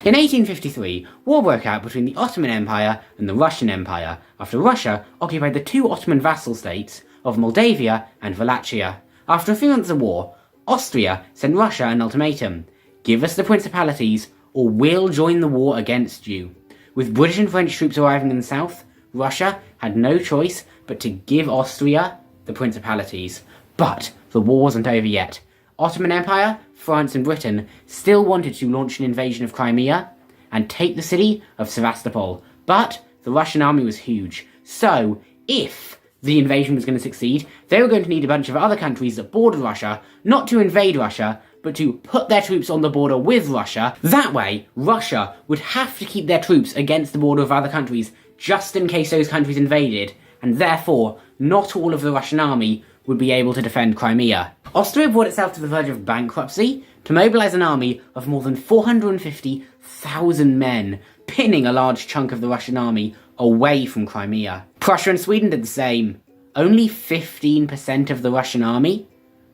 In 1853, war broke out between the Ottoman Empire and the Russian Empire after Russia occupied the two Ottoman vassal states of Moldavia and Wallachia. After a few months of war, Austria sent Russia an ultimatum: give us the principalities or we'll join the war against you. With British and French troops arriving in the south, Russia had no choice but to give Austria the principalities. But the war wasn't over yet. Ottoman Empire, France and Britain still wanted to launch an invasion of Crimea and take the city of Sevastopol. But the Russian army was huge. So, if the invasion was going to succeed, they were going to need a bunch of other countries that bordered Russia, not to invade Russia, but to put their troops on the border with Russia. That way, Russia would have to keep their troops against the border of other countries just in case those countries invaded, and therefore, not all of the Russian army would be able to defend Crimea. Austria brought itself to the verge of bankruptcy to mobilise an army of more than 450,000 men, pinning a large chunk of the Russian army away from Crimea. Prussia and Sweden did the same. Only 15% of the Russian army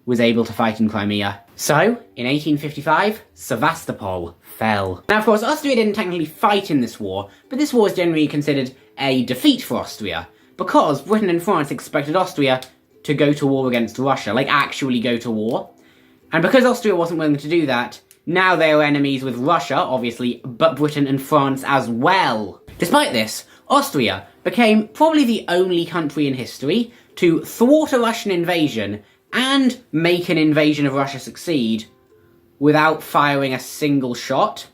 was able to fight in Crimea. So, in 1855, Sevastopol fell. Now, of course, Austria didn't technically fight in this war, but this war is generally considered a defeat for Austria, because Britain and France expected Austria to go to war against Russia, like actually go to war. And because Austria wasn't willing to do that, now they are enemies with Russia, obviously, but Britain and France as well. Despite this, Austria became probably the only country in history to thwart a Russian invasion and make an invasion of Russia succeed without firing a single shot.